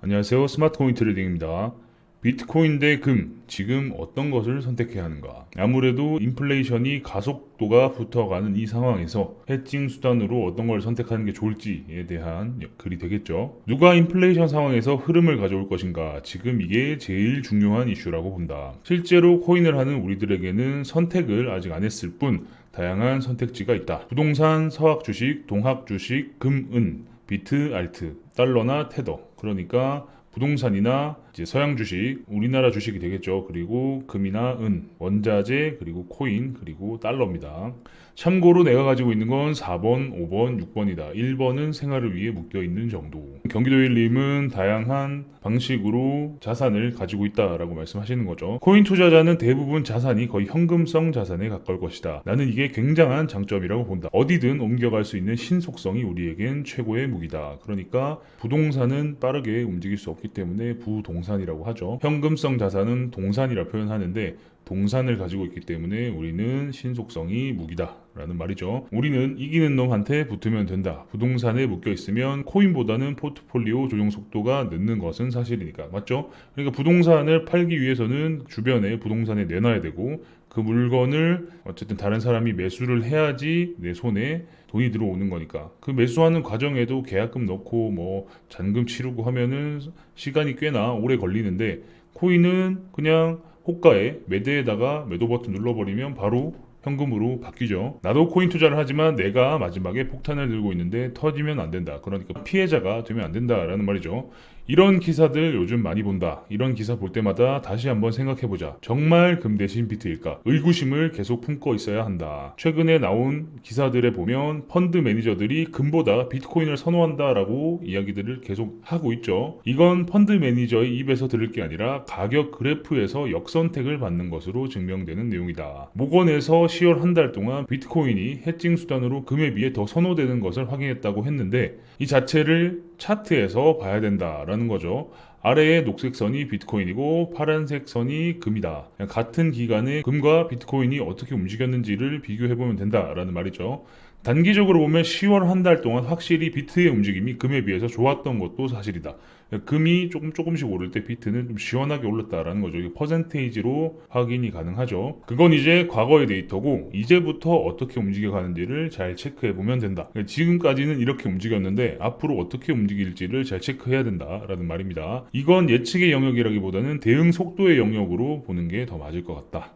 안녕하세요. 스마트코인 트레이딩입니다. 비트코인 대 금, 지금 어떤 것을 선택해야 하는가? 아무래도 인플레이션이 가속도가 붙어가는 이 상황에서 해칭 수단으로 어떤 걸 선택하는 게 좋을지에 대한 글이 되겠죠. 누가 인플레이션 상황에서 흐름을 가져올 것인가? 지금 이게 제일 중요한 이슈라고 본다. 실제로 코인을 하는 우리들에게는 선택을 아직 안 했을 뿐 다양한 선택지가 있다. 부동산, 서학 주식, 동학 주식, 금, 은, 비트, 알트, 달러나 테더. 그러니까 부동산이나 이제 서양 주식, 우리나라 주식이 되겠죠. 그리고 금이나 은, 원자재, 그리고 코인, 그리고 달러입니다. 참고로 내가 가지고 있는 건 4번, 5번, 6번이다. 1번은 생활을 위해 묶여 있는 정도. 경기도일님은 다양한 방식으로 자산을 가지고 있다라고 말씀하시는 거죠. 코인 투자자는 대부분 자산이 거의 현금성 자산에 가까울 것이다. 나는 이게 굉장한 장점이라고 본다. 어디든 옮겨갈 수 있는 신속성이 우리에겐 최고의 무기다. 그러니까 부동산은 빠르게 움직일 수 없기 때문에 부동산이라고 하죠. 현금성 자산은 동산이라 표현하는데 동산을 가지고 있기 때문에 우리는 신속성이 무기다 라는 말이죠. 우리는 이기는 놈한테 붙으면 된다. 부동산에 묶여 있으면 코인보다는 포트폴리오 조정 속도가 늦는 것은 사실이니까. 맞죠? 그러니까 부동산을 팔기 위해서는 주변에 부동산에 내놔야 되고 그 물건을 어쨌든 다른 사람이 매수를 해야지 내 손에 돈이 들어오는 거니까. 그 매수하는 과정에도 계약금 넣고 뭐 잔금 치르고 하면은 시간이 꽤나 오래 걸리는데 코인은 그냥 호가에 매대에다가 매도 버튼 눌러버리면 바로 현금으로 바뀌죠. 나도 코인 투자를 하지만 내가 마지막에 폭탄을 들고 있는데 터지면 안 된다. 그러니까 피해자가 되면 안 된다라는 말이죠. 이런 기사들 요즘 많이 본다. 이런 기사 볼 때마다 다시 한번 생각해보자. 정말 금 대신 비트일까? 의구심을 계속 품고 있어야 한다. 최근에 나온 기사들에 보면 펀드 매니저들이 금보다 비트코인을 선호한다라고 이야기들을 계속 하고 있죠. 이건 펀드 매니저의 입에서 들을 게 아니라 가격 그래프에서 역선택을 받는 것으로 증명되는 내용이다. 모건에서 10월 한 달 동안 비트코인이 해칭 수단으로 금에 비해 더 선호되는 것을 확인했다고 했는데 이 자체를 차트에서 봐야 된다라는 거죠. 아래의 녹색 선이 비트코인이고 파란색 선이 금이다. 같은 기간에 금과 비트코인이 어떻게 움직였는지를 비교해보면 된다라는 말이죠. 단기적으로 보면 10월 한 달 동안 확실히 비트의 움직임이 금에 비해서 좋았던 것도 사실이다. 금이 조금씩 오를 때 비트는 좀 시원하게 올랐다라는 거죠. 이게 퍼센테이지로 확인이 가능하죠. 그건 이제 과거의 데이터고 이제부터 어떻게 움직여가는지를 잘 체크해 보면 된다. 지금까지는 이렇게 움직였는데 앞으로 어떻게 움직일지를 잘 체크해야 된다라는 말입니다. 이건 예측의 영역이라기보다는 대응 속도의 영역으로 보는 게 더 맞을 것 같다.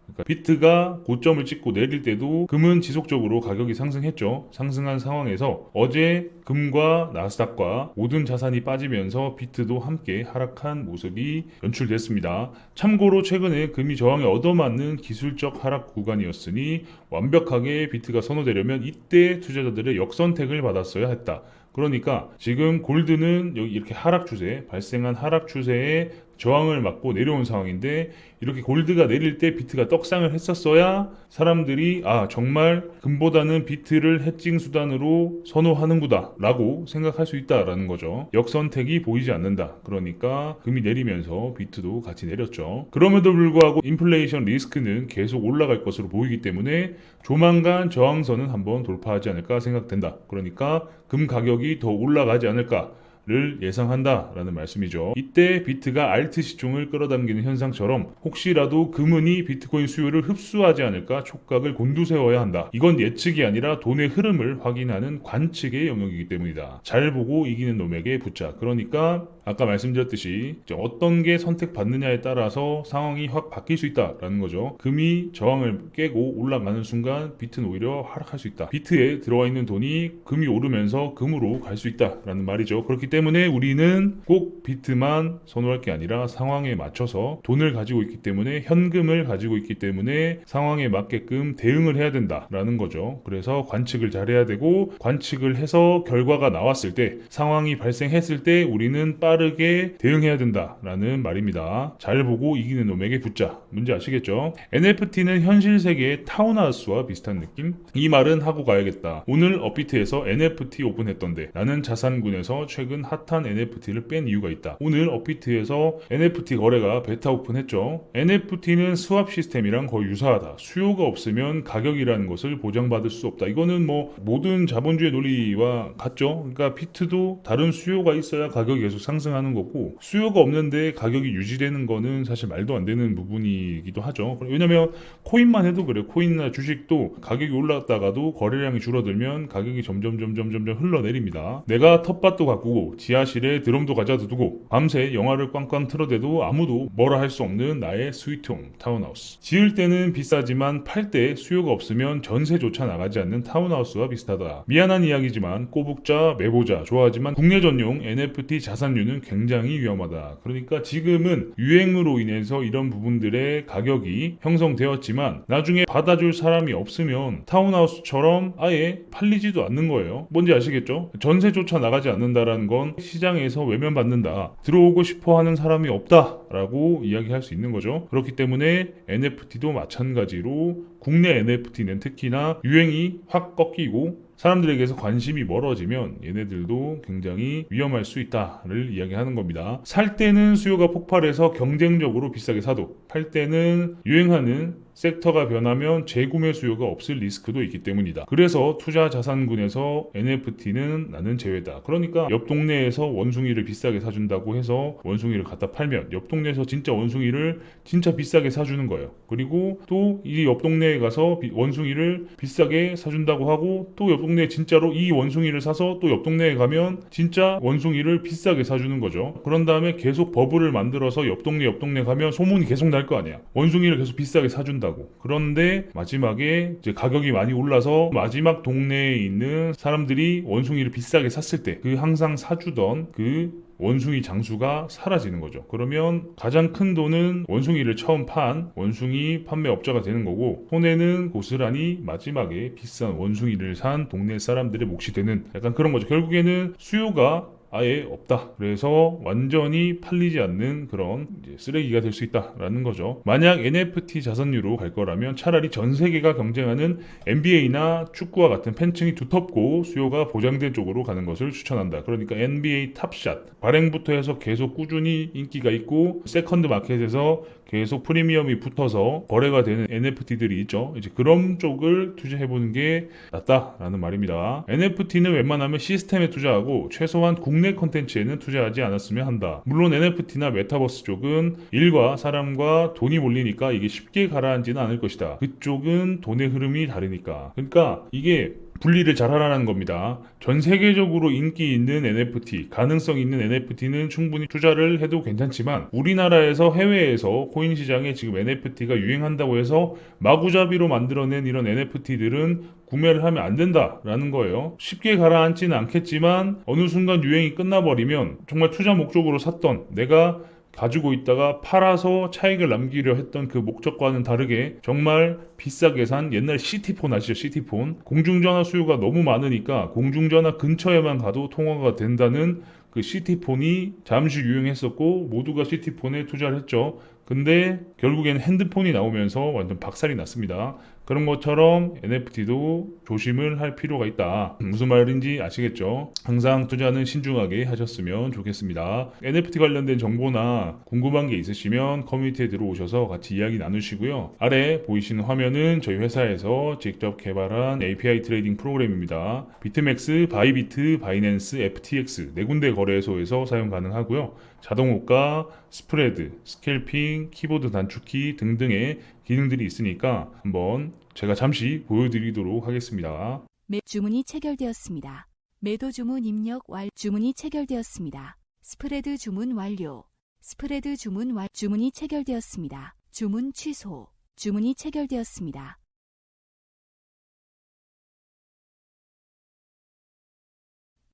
그러니까 비트가 고점을 찍고 내릴 때도 금은 지속적으로 가격이 상승했죠. 상승한 상황에서 어제 금과 나스닥과 모든 자산이 빠지면서 비트도 함께 하락한 모습이 연출됐습니다. 참고로 최근에 금이 저항에 얻어맞는 기술적 하락 구간이었으니 완벽하게 비트가 선호되려면 이때 투자자들의 역선택을 받았어야 했다. 그러니까 지금 골드는 여기 이렇게 하락 추세, 발생한 하락 추세에 저항을 맞고 내려온 상황인데 이렇게 골드가 내릴 때 비트가 떡상을 했었어야 사람들이 정말 금보다는 비트를 해칭 수단으로 선호하는구나 라고 생각할 수 있다라는 거죠. 역선택이 보이지 않는다. 그러니까 금이 내리면서 비트도 같이 내렸죠. 그럼에도 불구하고 인플레이션 리스크는 계속 올라갈 것으로 보이기 때문에 조만간 저항선은 한번 돌파하지 않을까 생각된다. 그러니까 금 가격이 더 올라가지 않을까 를 예상한다라는 말씀이죠. 이때 비트가 알트 시총을 끌어당기는 현상처럼 혹시라도 금은이 비트코인 수요를 흡수하지 않을까 촉각을 곤두세워야 한다. 이건 예측이 아니라 돈의 흐름을 확인하는 관측의 영역이기 때문이다. 잘 보고 이기는 놈에게 붙자. 그러니까 아까 말씀드렸듯이 어떤 게 선택받느냐에 따라서 상황이 확 바뀔 수 있다라는 거죠. 금이 저항을 깨고 올라가는 순간 비트는 오히려 하락할 수 있다. 비트에 들어와 있는 돈이 금이 오르면서 금으로 갈 수 있다라는 말이죠. 그렇기 때문에 우리는 꼭 비트만 선호할 게 아니라 상황에 맞춰서 돈을 가지고 있기 때문에 현금을 가지고 있기 때문에 상황에 맞게끔 대응을 해야 된다라는 거죠. 그래서 관측을 잘해야 되고 관측을 해서 결과가 나왔을 때 상황이 발생했을 때 우리는 빠르게 대응해야 된다라는 말입니다. 잘 보고 이기는 놈에게 붙자. 문제 아시겠죠? NFT는 현실 세계의 타운하우스와 비슷한 느낌? 이 말은 하고 가야겠다. 오늘 업비트에서 NFT 오픈했던데 나는 자산군에서 최근 핫한 NFT를 뺀 이유가 있다. 오늘 업비트에서 NFT 거래가 베타 오픈했죠. NFT는 스왑 시스템이랑 거의 유사하다. 수요가 없으면 가격이라는 것을 보장받을 수 없다. 이거는 뭐 모든 자본주의 논리와 같죠. 그러니까 비트도 다른 수요가 있어야 가격이 계속 상승하는 거고, 수요가 없는데 가격이 유지되는 거는 사실 말도 안 되는 부분이기도 하죠. 왜냐면 코인만 해도 그래요. 코인이나 주식도 가격이 올랐다가도 거래량이 줄어들면 가격이 점점 흘러내립니다. 내가 텃밭도 가꾸고 지하실에 드럼도 가져다 두고 밤새 영화를 꽝꽝 틀어대도 아무도 뭐라 할 수 없는 나의 스위트홈 타운하우스. 지을 때는 비싸지만 팔 때 수요가 없으면 전세조차 나가지 않는 타운하우스와 비슷하다. 미안한 이야기지만 꼬북자, 매보자 좋아하지만 국내 전용 NFT 자산류는 굉장히 위험하다. 그러니까 지금은 유행으로 인해서 이런 부분들의 가격이 형성되었지만 나중에 받아줄 사람이 없으면 타운하우스처럼 아예 팔리지도 않는 거예요. 뭔지 아시겠죠? 전세조차 나가지 않는다라는 건 시장에서 외면받는다. 들어오고 싶어 하는 사람이 없다라고 이야기할 수 있는 거죠. 그렇기 때문에 NFT도 마찬가지로 국내 NFT는 특히나 유행이 확 꺾이고 사람들에게서 관심이 멀어지면 얘네들도 굉장히 위험할 수 있다를 이야기하는 겁니다. 살 때는 수요가 폭발해서 경쟁적으로 비싸게 사도, 팔 때는 유행하는 섹터가 변하면 재구매 수요가 없을 리스크도 있기 때문이다. 그래서 투자 자산군에서 NFT는 나는 제외다. 그러니까 옆 동네에서 원숭이를 비싸게 사준다고 해서 원숭이를 갖다 팔면 옆 동네에서 진짜 원숭이를 진짜 비싸게 사주는 거예요. 그리고 또 이 옆 동네에 가서 원숭이를 비싸게 사준다고 하고 또 옆 동네에 진짜로 이 원숭이를 사서 또 옆 동네에 가면 진짜 원숭이를 비싸게 사주는 거죠. 그런 다음에 계속 버블을 만들어서 옆 동네 가면 소문이 계속 날 거 아니야. 원숭이를 계속 비싸게 사준다. 그런데 마지막에 이제 가격이 많이 올라서 마지막 동네에 있는 사람들이 원숭이를 비싸게 샀을 때 그 항상 사주던 그 원숭이 장수가 사라지는 거죠. 그러면 가장 큰 돈은 원숭이를 처음 판 원숭이 판매업자가 되는 거고, 손해는 고스란히 마지막에 비싼 원숭이를 산 동네 사람들의 몫이 되는 약간 그런 거죠. 결국에는 수요가 아예 없다. 그래서 완전히 팔리지 않는 그런 이제 쓰레기가 될 수 있다라는 거죠. 만약 NFT 자산류로 갈 거라면 차라리 전 세계가 경쟁하는 NBA나 축구와 같은 팬층이 두텁고 수요가 보장된 쪽으로 가는 것을 추천한다. 그러니까 NBA 탑샷 발행부터 해서 계속 꾸준히 인기가 있고 세컨드 마켓에서 계속 프리미엄이 붙어서 거래가 되는 NFT들이 있죠. 이제 그런 쪽을 투자해보는 게 낫다라는 말입니다. NFT는 웬만하면 시스템에 투자하고 최소한 국내 컨텐츠에는 투자하지 않았으면 한다. 물론 NFT나 메타버스 쪽은 일과 사람과 돈이 몰리니까 이게 쉽게 가라앉지는 않을 것이다. 그쪽은 돈의 흐름이 다르니까. 그러니까 이게 분리를 잘 하라는 겁니다. 전 세계적으로 인기 있는 NFT, 가능성 있는 NFT는 충분히 투자를 해도 괜찮지만 우리나라에서 해외에서 코인 시장에 지금 NFT가 유행한다고 해서 마구잡이로 만들어낸 이런 NFT들은 구매를 하면 안 된다라는 거예요. 쉽게 가라앉지는 않겠지만 어느 순간 유행이 끝나버리면 정말 투자 목적으로 샀던 내가 가지고 있다가 팔아서 차익을 남기려 했던 그 목적과는 다르게 정말 비싸게 산 옛날 시티폰 아시죠? 시티폰. 공중전화 수요가 너무 많으니까 공중전화 근처에만 가도 통화가 된다는 그 시티폰이 잠시 유행했었고 모두가 시티폰에 투자를 했죠. 근데 결국에는 핸드폰이 나오면서 완전 박살이 났습니다. 그런 것처럼 NFT도 조심을 할 필요가 있다. 무슨 말인지 아시겠죠? 항상 투자는 신중하게 하셨으면 좋겠습니다. NFT 관련된 정보나 궁금한 게 있으시면 커뮤니티에 들어오셔서 같이 이야기 나누시고요. 아래 보이시는 화면은 저희 회사에서 직접 개발한 API 트레이딩 프로그램입니다. 비트맥스, 바이비트, 바이낸스, FTX 네 군데 거래소에서 사용 가능하고요. 자동호가, 스프레드, 스캘핑, 키보드 단축키 등등의 기능들이 있으니까 한번 제가 잠시 보여드리도록 하겠습니다. 주문이 체결되었습니다. 매도 주문 입력 주문이 체결되었습니다. 스프레드 주문 완료. 스프레드 주문 주문이 체결되었습니다. 주문 취소. 주문이 체결되었습니다.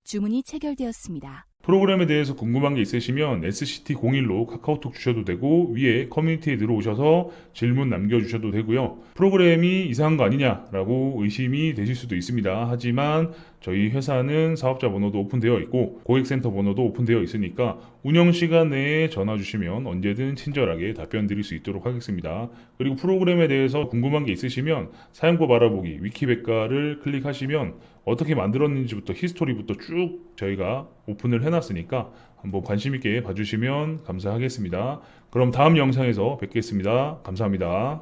주문이 체결되었습니다. 프로그램에 대해서 궁금한 게 있으시면 SCT01로 카카오톡 주셔도 되고 위에 커뮤니티에 들어오셔서 질문 남겨주셔도 되고요. 프로그램이 이상한 거 아니냐라고 의심이 되실 수도 있습니다. 하지만 저희 회사는 사업자 번호도 오픈되어 있고 고객센터 번호도 오픈되어 있으니까 운영 시간 내에 전화 주시면 언제든 친절하게 답변 드릴 수 있도록 하겠습니다. 그리고 프로그램에 대해서 궁금한 게 있으시면 사용법 알아보기 위키백과를 클릭하시면 어떻게 만들었는지부터 히스토리부터 쭉 저희가 오픈을 해놨으니까 한번 관심 있게 봐주시면 감사하겠습니다. 그럼 다음 영상에서 뵙겠습니다. 감사합니다.